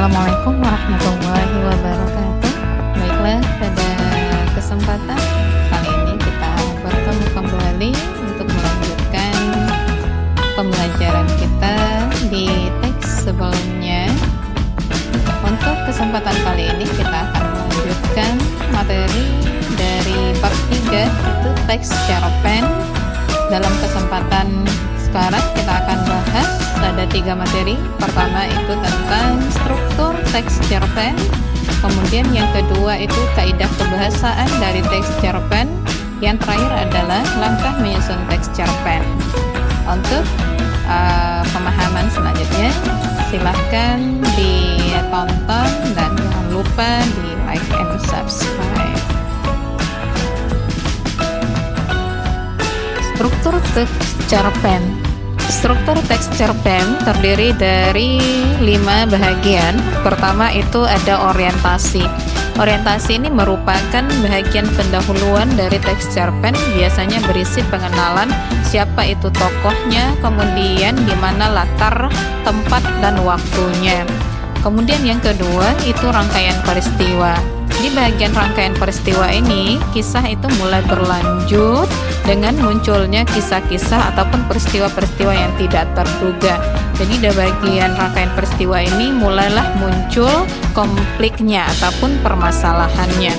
Assalamualaikum warahmatullahi wabarakatuh. Baiklah, pada kesempatan kali ini kita bertemu kembali untuk melanjutkan pembelajaran kita di teks sebelumnya. Untuk kesempatan kali ini kita akan melanjutkan materi dari bab 3, itu teks cerpen. Dalam kesempatan sekarang kita akan bahas ada 3 materi. Pertama itu tentang struktur teks cerpen, kemudian yang kedua itu kaidah kebahasaan dari teks cerpen, yang terakhir adalah langkah menyusun teks cerpen. Untuk pemahaman selanjutnya silahkan ditonton dan jangan lupa di like and subscribe. Struktur teks cerpen. Struktur teks cerpen terdiri dari 5 bahagian. Pertama itu ada orientasi. Orientasi ini merupakan bahagian pendahuluan dari teks cerpen, biasanya berisi pengenalan siapa itu tokohnya, kemudian di mana latar, tempat, dan waktunya. Kemudian yang kedua itu rangkaian peristiwa. Di bagian rangkaian peristiwa ini, kisah itu mulai berlanjut dengan munculnya kisah-kisah ataupun peristiwa-peristiwa yang tidak terduga. Jadi di bagian rangkaian peristiwa ini mulailah muncul konfliknya ataupun permasalahannya.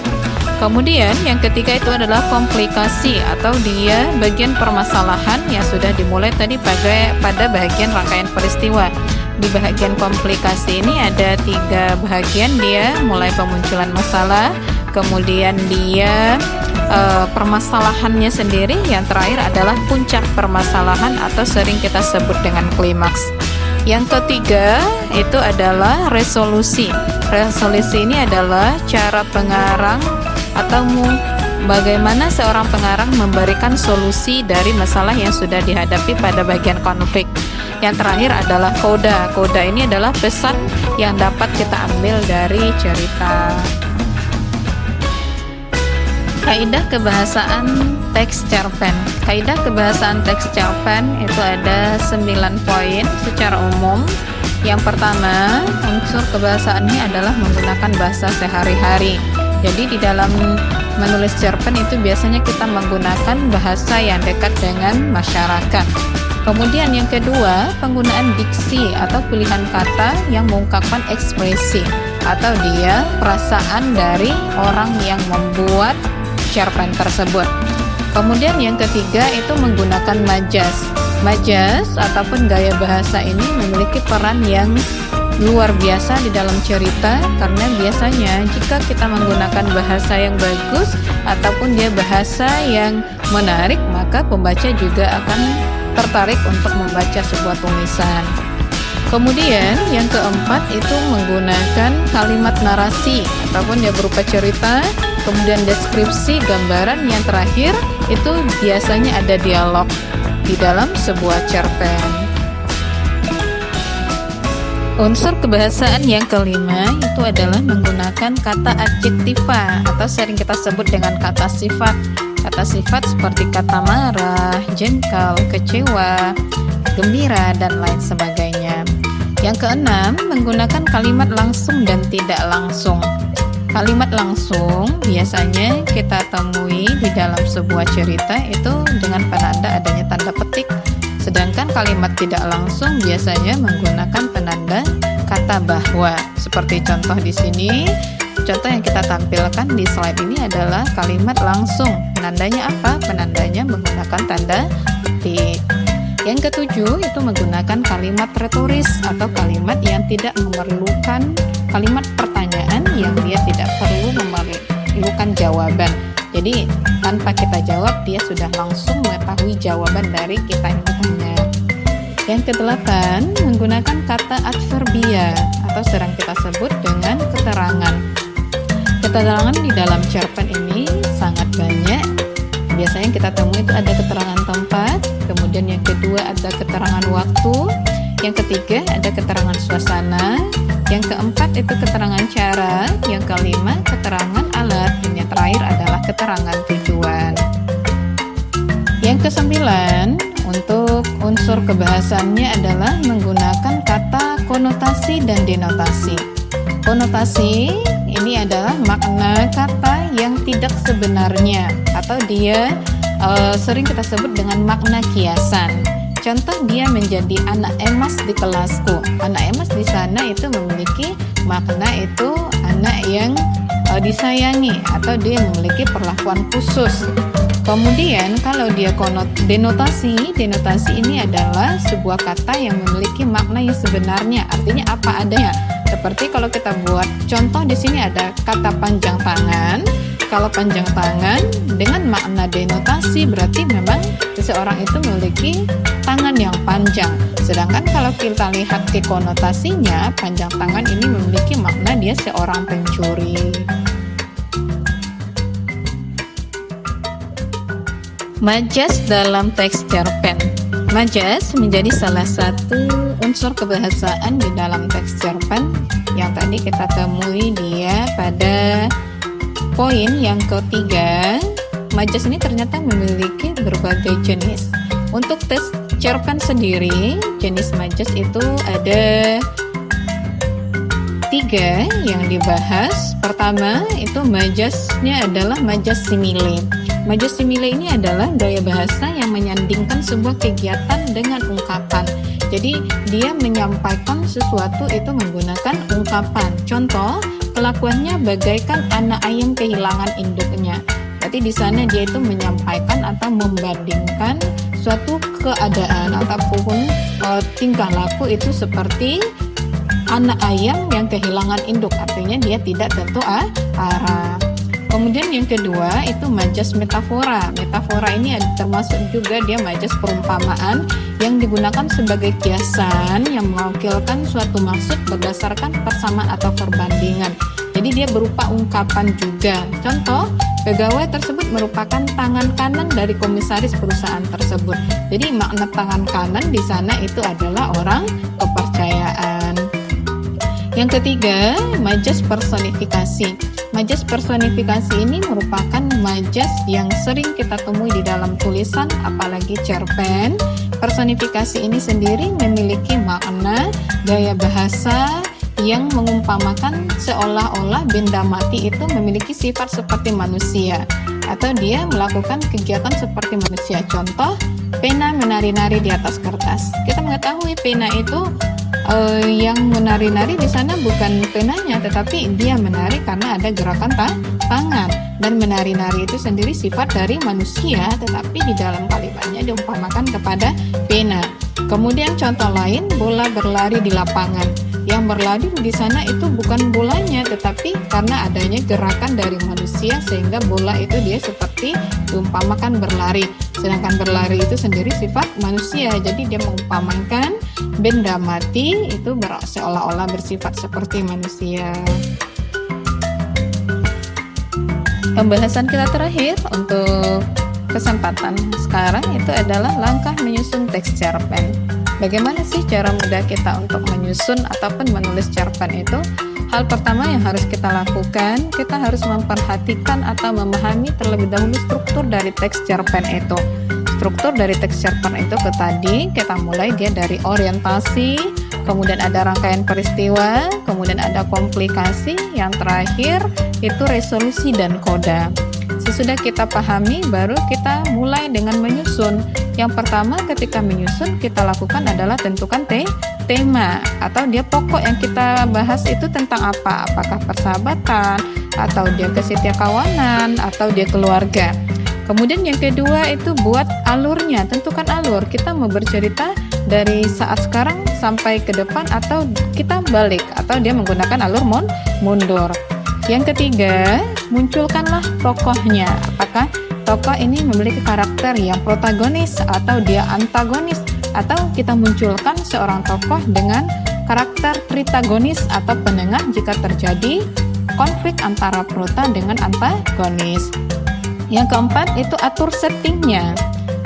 Kemudian yang ketiga itu adalah komplikasi, atau dia bagian permasalahan yang sudah dimulai tadi pada bagian rangkaian peristiwa. Di bagian komplikasi ini ada 3 bahagian, dia mulai pemunculan masalah, kemudian dia permasalahannya sendiri, yang terakhir adalah puncak permasalahan atau sering kita sebut dengan klimaks. Yang ketiga itu adalah resolusi. Resolusi ini adalah cara pengarang atau bagaimana seorang pengarang memberikan solusi dari masalah yang sudah dihadapi pada bagian konflik. Yang terakhir adalah koda. Koda ini adalah pesan yang dapat kita ambil dari cerita. Kaidah kebahasaan teks cerpen. Kaidah kebahasaan teks cerpen itu ada 9 poin secara umum. Yang pertama, unsur kebahasaannya adalah menggunakan bahasa sehari-hari. Jadi di dalam menulis cerpen itu biasanya kita menggunakan bahasa yang dekat dengan masyarakat. Kemudian yang kedua, penggunaan diksi atau pilihan kata yang mengungkapkan ekspresi atau dia perasaan dari orang yang membuat cerpen tersebut. Kemudian yang ketiga itu menggunakan majas. Majas ataupun gaya bahasa ini memiliki peran yang luar biasa di dalam cerita, karena biasanya jika kita menggunakan bahasa yang bagus ataupun dia bahasa yang menarik, maka pembaca juga akan tertarik untuk membaca sebuah tulisan. Kemudian yang keempat itu menggunakan kalimat narasi ataupun dia berupa cerita, kemudian deskripsi, gambaran, yang terakhir itu biasanya ada dialog di dalam sebuah cerpen. Unsur kebahasaan yang kelima itu adalah menggunakan kata adjektiva atau sering kita sebut dengan kata sifat. Kata sifat seperti kata marah, jengkel, kecewa, gembira, dan lain sebagainya. Yang keenam, menggunakan kalimat langsung dan tidak langsung. Kalimat langsung biasanya kita temui di dalam sebuah cerita itu dengan penanda adanya tanda petik. Sedangkan kalimat tidak langsung biasanya menggunakan penanda kata bahwa. Seperti contoh di sini, contoh yang kita tampilkan di slide ini adalah kalimat langsung. Penandanya apa? Penandanya menggunakan tanda petik. Yang ketujuh itu menggunakan kalimat retoris atau kalimat yang tidak memerlukan kalimat pertanyaan, yang dia tidak perlu memerlukan jawaban. Jadi tanpa kita jawab dia sudah langsung mengetahui jawaban dari kita yang bertanya. Yang kedelapan, menggunakan kata adverbia atau sering kita sebut dengan keterangan. Keterangan di dalam cerpen ini sangat banyak. Biasanya kita temui itu ada keterangan tempat, kemudian yang kedua ada keterangan waktu, yang ketiga ada keterangan suasana, yang keempat itu keterangan cara, yang kelima keterangan alat, dan yang terakhir adalah keterangan tujuan. Yang kesembilan, untuk unsur kebahasannya adalah menggunakan kata konotasi dan denotasi. Konotasi ini adalah makna kata yang tidak sebenarnya atau dia sering kita sebut dengan makna kiasan. Contoh, dia menjadi anak emas di kelasku. Anak emas di sana itu memiliki makna itu anak yang disayangi atau dia memiliki perlakuan khusus. Kemudian kalau dia denotasi ini adalah sebuah kata yang memiliki makna yang sebenarnya, artinya apa adanya. Seperti kalau kita buat contoh di sini ada kata panjang tangan. Kalau panjang tangan dengan makna denotasi berarti memang seseorang itu memiliki tangan yang panjang. Sedangkan kalau kita lihat ke konotasinya, panjang tangan ini memiliki makna dia seorang pencuri. Majas dalam teks cerpen. Majas menjadi salah satu unsur kebahasaan di dalam teks cerpen yang tadi kita temui dia pada poin yang ketiga. Majas ini ternyata memiliki berbagai jenis. Untuk teks cerpen sendiri, jenis majas itu ada 3 yang dibahas. Pertama itu majasnya adalah majas simile. Majas simile ini adalah gaya bahasa yang menyandingkan sebuah kegiatan dengan ungkapan. Jadi dia menyampaikan sesuatu itu menggunakan ungkapan. Contoh, kelakuannya bagaikan anak ayam kehilangan induknya. Berarti di sana dia itu menyampaikan atau membandingkan suatu keadaan ataupun tingkah laku itu seperti anak ayam yang kehilangan induk. Artinya dia tidak tentu arah. Kemudian yang kedua itu majas metafora. Metafora ini termasuk juga dia majas perumpamaan yang digunakan sebagai kiasan yang mewakilkan suatu maksud berdasarkan persamaan atau perbandingan. Jadi dia berupa ungkapan juga. Contoh, pegawai tersebut merupakan tangan kanan dari komisaris perusahaan tersebut. Jadi makna tangan kanan di sana itu adalah orang kepercayaan. Yang ketiga, majas personifikasi. Majas personifikasi ini merupakan majas yang sering kita temui di dalam tulisan, apalagi cerpen. Personifikasi ini sendiri memiliki makna gaya bahasa yang mengumpamakan seolah-olah benda mati itu memiliki sifat seperti manusia atau dia melakukan kegiatan seperti manusia. Contoh, pena menari-nari di atas kertas. Kita mengetahui pena itu yang menari-nari di sana bukan penanya, tetapi dia menari karena ada gerakan tangan. Dan menari-nari itu sendiri sifat dari manusia, tetapi di dalam kalimatnya diumpamakan kepada pena. Kemudian contoh lain, bola berlari di lapangan. Yang berlari di sana itu bukan bolanya, tetapi karena adanya gerakan dari manusia sehingga bola itu dia seperti diumpamakan berlari. Sedangkan berlari itu sendiri sifat manusia, jadi dia mengumpamakan benda mati itu seolah-olah bersifat seperti manusia. Pembahasan kita terakhir untuk kesempatan sekarang itu adalah langkah menyusun teks cerpen. Bagaimana sih cara mudah kita untuk menyusun ataupun menulis cerpen itu? Hal pertama yang harus kita lakukan, kita harus memperhatikan atau memahami terlebih dahulu struktur dari teks cerpen itu. Struktur dari teks cerpen itu tadi kita mulai dia dari orientasi, kemudian ada rangkaian peristiwa, kemudian ada komplikasi, yang terakhir itu resolusi dan koda. Sesudah kita pahami, baru kita mulai dengan menyusun. Yang pertama ketika menyusun kita lakukan adalah tentukan tema atau dia pokok yang kita bahas itu tentang apa. Apakah persahabatan, atau dia kesetiaan kawanan, atau dia keluarga. Kemudian yang kedua itu buat alurnya, tentukan alur. Kita mau bercerita dari saat sekarang sampai ke depan atau kita balik, atau dia menggunakan alur mundur. Yang ketiga, munculkanlah tokohnya. Apakah tokoh ini memiliki karakter yang protagonis atau dia antagonis, atau kita munculkan seorang tokoh dengan karakter pritagonis atau penengah jika terjadi konflik antara prota dengan antagonis. Yang keempat itu atur settingnya,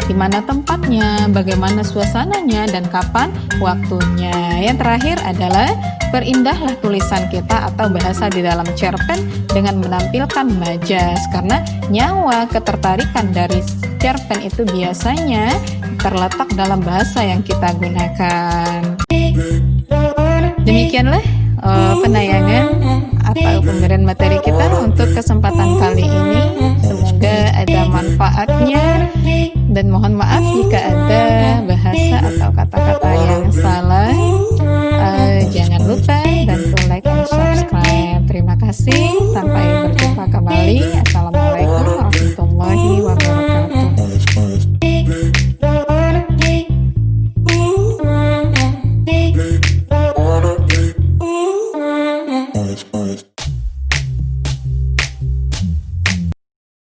di mana tempatnya, bagaimana suasananya, dan kapan waktunya. Yang terakhir adalah perindahlah tulisan kita atau bahasa di dalam cerpen dengan menampilkan majas, karena nyawa ketertarikan dari cerpen itu biasanya terletak dalam bahasa yang kita gunakan. Demikianlah penayangan atau pemberian materi kita untuk kesempatan kali ini. Semoga ada manfaatnya, dan mohon maaf jika ada bahasa atau kata-kata yang salah. Jangan lupa bantu like dan subscribe. Terima kasih, sampai berjumpa kembali.